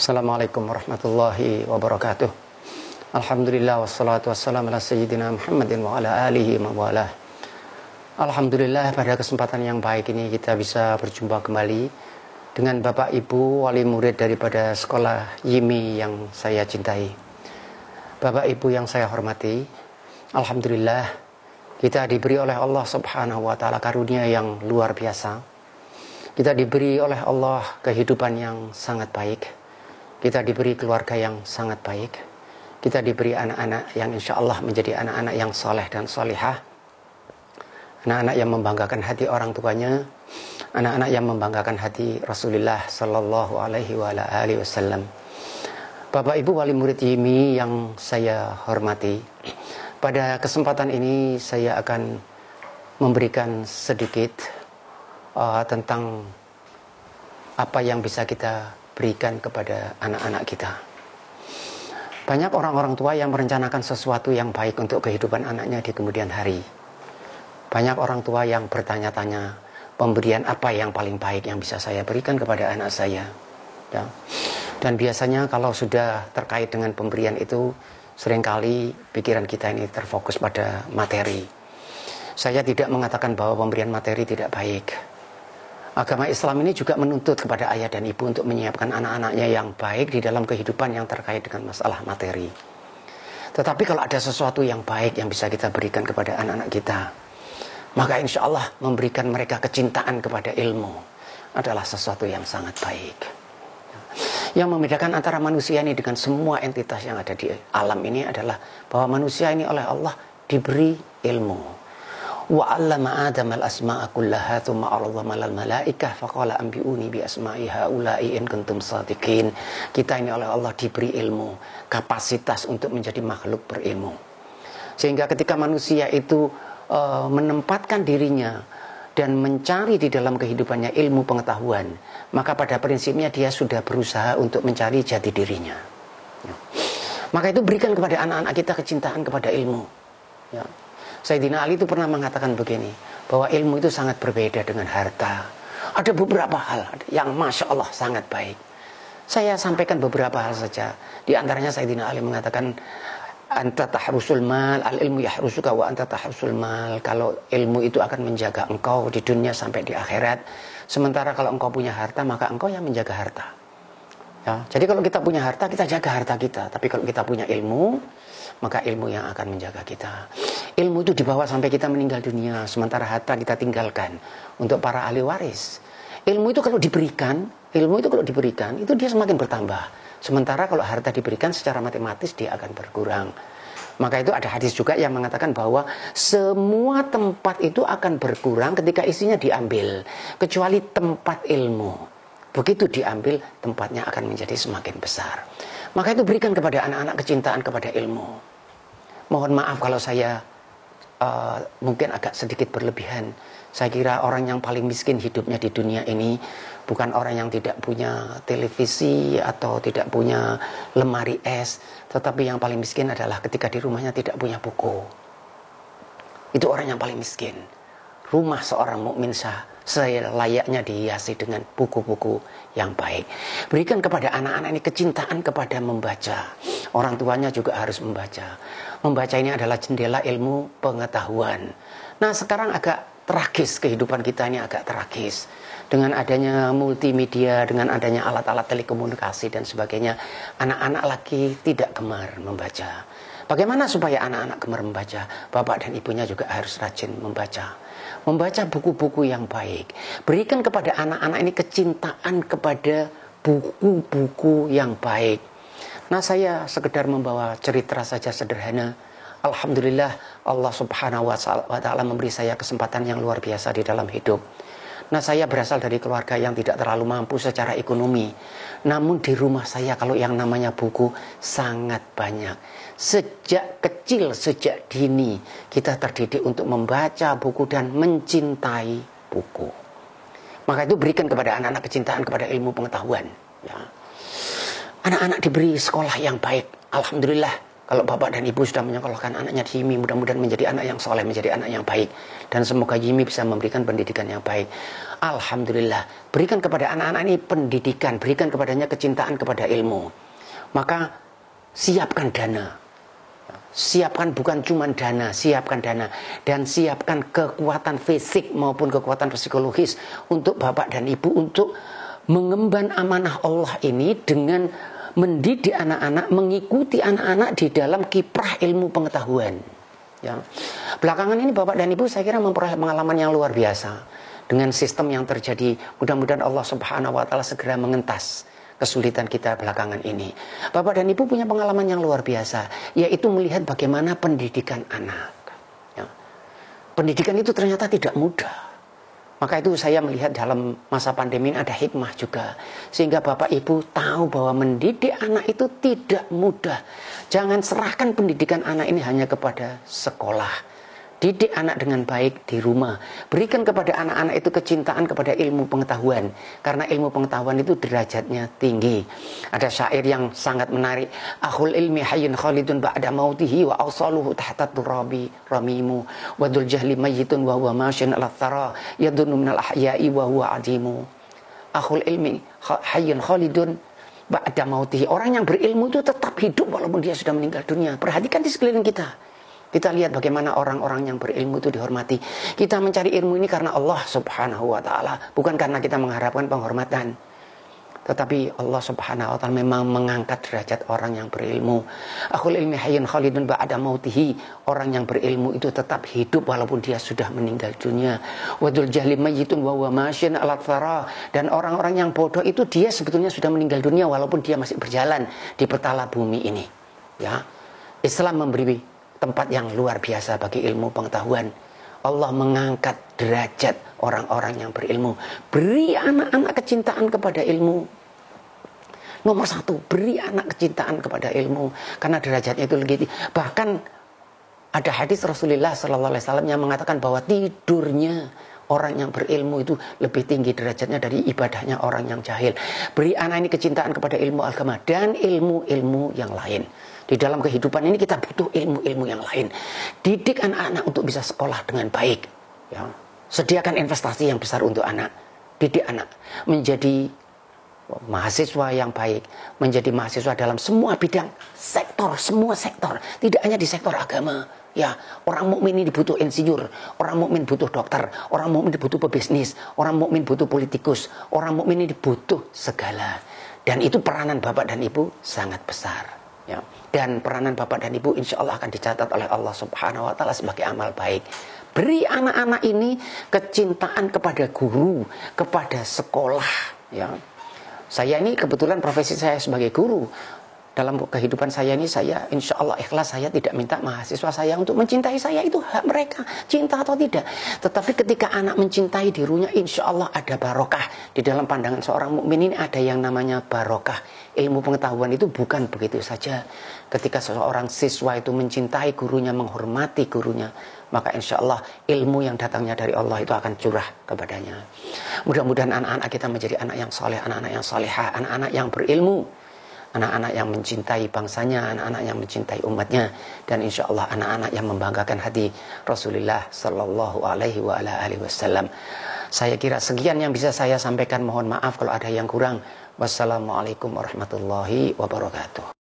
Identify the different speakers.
Speaker 1: Assalamualaikum warahmatullahi wabarakatuh. Alhamdulillah wassalatu wassalamu ala sayyidina Muhammadin wa ala alihi wa walah. Alhamdulillah, pada kesempatan yang baik ini kita bisa berjumpa kembali dengan Bapak Ibu wali murid daripada sekolah YIMI yang saya cintai. Bapak Ibu yang saya hormati, alhamdulillah kita diberi oleh Allah Subhanahu wa taala karunia yang luar biasa. Kita diberi oleh Allah kehidupan yang sangat baik. Kita diberi keluarga yang sangat baik. Kita diberi anak-anak yang insya Allah menjadi anak-anak yang soleh dan solihah. Anak-anak yang membanggakan hati orang tuanya. Anak-anak yang membanggakan hati Rasulullah Sallallahu Alaihi Wasallam. Bapak Ibu wali murid YIMI yang saya hormati, pada kesempatan ini saya akan memberikan sedikit tentang apa yang bisa kita berikan kepada anak-anak kita. Banyak orang-orang tua yang merencanakan sesuatu yang baik untuk kehidupan anaknya di kemudian hari. Banyak orang tua yang bertanya-tanya, pemberian apa yang paling baik yang bisa saya berikan kepada anak saya, ya. Dan biasanya kalau sudah terkait dengan pemberian itu, seringkali pikiran kita ini terfokus pada materi. Saya tidak mengatakan bahwa pemberian materi tidak baik. Agama Islam ini juga menuntut kepada ayah dan ibu untuk menyiapkan anak-anaknya yang baik di dalam kehidupan yang terkait dengan masalah materi. Tetapi kalau ada sesuatu yang baik yang bisa kita berikan kepada anak-anak kita, maka insya Allah memberikan mereka kecintaan kepada ilmu adalah sesuatu yang sangat baik. Yang membedakan antara manusia ini dengan semua entitas yang ada di alam ini adalah bahwa manusia ini oleh Allah diberi ilmu. Wa 'allama Adam al-asma'a kullaha tsumma 'allama al-malaikah faqala anbi'uni bi asma'i haula'i in kuntum shadiqin. Kita ini oleh Allah diberi ilmu, kapasitas untuk menjadi makhluk berilmu. Sehingga ketika manusia itu menempatkan dirinya dan mencari di dalam kehidupannya ilmu pengetahuan, maka pada prinsipnya dia sudah berusaha untuk mencari jati dirinya. Maka itu berikan kepada anak-anak kita kecintaan kepada ilmu, ya. Sayyidina Ali itu pernah mengatakan begini, bahwa ilmu itu sangat berbeda dengan harta. Ada beberapa hal yang Masya Allah sangat baik. Saya sampaikan beberapa hal saja. Di antaranya Sayyidina Ali mengatakan, anta tahrusul mal, al ilmu yahrusuka wa anta tahrusul mal. Kalau ilmu itu akan menjaga engkau di dunia sampai di akhirat. Sementara kalau engkau punya harta, maka engkau yang menjaga harta. Ya, jadi kalau kita punya harta, kita jaga harta kita. Tapi kalau kita punya ilmu, maka ilmu yang akan menjaga kita. Ilmu itu dibawa sampai kita meninggal dunia, sementara harta kita tinggalkan untuk para ahli waris. Ilmu itu kalau diberikan, itu dia semakin bertambah. Sementara kalau harta diberikan secara matematis, dia akan berkurang. Maka itu ada hadis juga yang mengatakan bahwa semua tempat itu akan berkurang ketika isinya diambil, kecuali tempat ilmu. Begitu diambil, tempatnya akan menjadi semakin besar. Maka itu berikan kepada anak-anak kecintaan kepada ilmu. Mohon maaf kalau saya mungkin agak sedikit berlebihan. Saya kira orang yang paling miskin hidupnya di dunia ini bukan orang yang tidak punya televisi atau tidak punya lemari es, tetapi yang paling miskin adalah ketika di rumahnya tidak punya buku. Itu orang yang paling miskin. Rumah seorang mukmin selayaknya dihiasi dengan buku-buku yang baik. Berikan kepada anak-anak ini kecintaan kepada membaca. Orang tuanya juga harus membaca. Membaca ini adalah jendela ilmu pengetahuan. Nah, sekarang agak tragis, kehidupan kita ini agak tragis. Dengan adanya multimedia, dengan adanya alat-alat telekomunikasi dan sebagainya, anak-anak lagi tidak gemar membaca. Bagaimana supaya anak-anak gemar membaca? Bapak dan ibunya juga harus rajin membaca. Membaca buku-buku yang baik. Berikan kepada anak-anak ini kecintaan kepada buku-buku yang baik. Nah, saya sekedar membawa cerita saja sederhana. Alhamdulillah, Allah Subhanahu wa taala memberi saya kesempatan yang luar biasa di dalam hidup. Nah, saya berasal dari keluarga yang tidak terlalu mampu secara ekonomi. Namun di rumah saya kalau yang namanya buku sangat banyak. Sejak kecil, sejak dini kita terdidik untuk membaca buku dan mencintai buku. Maka itu berikan kepada anak-anak kecintaan kepada ilmu pengetahuan, ya. Anak-anak diberi sekolah yang baik. Alhamdulillah, Kalau bapak dan ibu sudah menyekolahkan anaknya di IMI, mudah-mudahan menjadi anak yang soleh, menjadi anak yang baik. Dan semoga IMI bisa memberikan pendidikan yang baik. Alhamdulillah, berikan kepada anak-anak ini pendidikan, berikan kepadanya kecintaan kepada ilmu. Maka siapkan dana. Siapkan bukan cuma dana, siapkan dana. Dan siapkan kekuatan fisik maupun kekuatan psikologis untuk bapak dan ibu untuk mengemban amanah Allah ini dengan mendidik anak-anak, mengikuti anak-anak di dalam kiprah ilmu pengetahuan. Ya. Belakangan ini bapak dan ibu saya kira memperoleh pengalaman yang luar biasa dengan sistem yang terjadi. Mudah-mudahan Allah Subhanahu wa taala segera mengentas kesulitan kita belakangan ini. Bapak dan ibu punya pengalaman yang luar biasa, yaitu melihat bagaimana pendidikan anak. Ya. Pendidikan itu ternyata tidak mudah. Maka itu saya melihat dalam masa pandemi ini ada hikmah juga. Sehingga bapak ibu tahu bahwa mendidik anak itu tidak mudah. Jangan serahkan pendidikan anak ini hanya kepada sekolah. Didik anak dengan baik di rumah. Berikan kepada anak-anak itu kecintaan kepada ilmu pengetahuan. Karena ilmu pengetahuan itu derajatnya tinggi. Ada syair yang sangat menarik. Akhul ilmi hayyun khalidun ba'da mautihi wa awsaluhu tahta turabi ramimu. Wadul jahli mayyitun wa huwa masyun ala thara. Yadunu minal ahya'i wa huwa adimu. Akhul ilmi hayyun khalidun ba'da mautihi. Orang yang berilmu itu tetap hidup walaupun dia sudah meninggal dunia. Perhatikan di sekeliling kita. Kita lihat bagaimana orang-orang yang berilmu itu dihormati. Kita mencari ilmu ini karena Allah Subhanahu wa taala, bukan karena kita mengharapkan penghormatan. Tetapi Allah Subhanahu wa taala memang mengangkat derajat orang yang berilmu. Akhul ilmi hayyun khalidun ba'da mautihi. Orang yang berilmu itu tetap hidup walaupun dia sudah meninggal dunia. Wadul jahli mayyitun wa huwa masyun 'ala thara. Dan orang-orang yang bodoh itu dia sebetulnya sudah meninggal dunia walaupun dia masih berjalan di petala bumi ini. Ya. Islam memberi tempat yang luar biasa bagi ilmu pengetahuan. Allah mengangkat derajat orang-orang yang berilmu. Beri anak-anak kecintaan kepada ilmu. Nomor satu, beri anak kecintaan kepada ilmu. Karena derajatnya itu lebih tinggi. Bahkan ada hadis Rasulullah SAW yang mengatakan bahwa tidurnya orang yang berilmu itu lebih tinggi derajatnya dari ibadahnya orang yang jahil. Beri anak ini kecintaan kepada ilmu agama dan ilmu-ilmu yang lain. Di dalam kehidupan ini kita butuh ilmu-ilmu yang lain. Didik anak-anak untuk bisa sekolah dengan baik. Ya. Sediakan investasi yang besar untuk anak. Didik anak menjadi mahasiswa yang baik. Menjadi mahasiswa dalam semua bidang, sektor, semua sektor. Tidak hanya di sektor agama. Ya, orang mukmin ini butuh insinyur, orang mukmin butuh dokter, orang mukmin butuh pebisnis, orang mukmin butuh politikus, orang mukmin ini butuh segala. Dan itu peranan bapak dan ibu sangat besar. Ya. Dan peranan bapak dan ibu insya Allah akan dicatat oleh Allah Subhanahu wa taala sebagai amal baik. Beri anak-anak ini kecintaan kepada guru, kepada sekolah. Ya. Saya ini kebetulan profesi saya sebagai guru. Dalam kehidupan saya ini saya insya Allah ikhlas, saya tidak minta mahasiswa saya untuk mencintai saya, itu hak mereka, cinta atau tidak. Tetapi ketika anak mencintai dirinya, insya Allah ada barokah. Di dalam pandangan seorang mukmin ini ada yang namanya barokah. Ilmu pengetahuan itu bukan begitu saja. Ketika seorang siswa itu mencintai gurunya, menghormati gurunya, maka insya Allah ilmu yang datangnya dari Allah itu akan curah kepadanya. Mudah-mudahan anak-anak kita menjadi anak yang soleh, anak-anak yang solehah, anak-anak yang berilmu, anak-anak yang mencintai bangsanya, anak-anak yang mencintai umatnya, dan insya Allah anak-anak yang membanggakan hati Rasulullah Sallallahu Alaihi Wasallam. Saya kira sekian yang bisa saya sampaikan. Mohon maaf kalau ada yang kurang. Wassalamualaikum warahmatullahi wabarakatuh.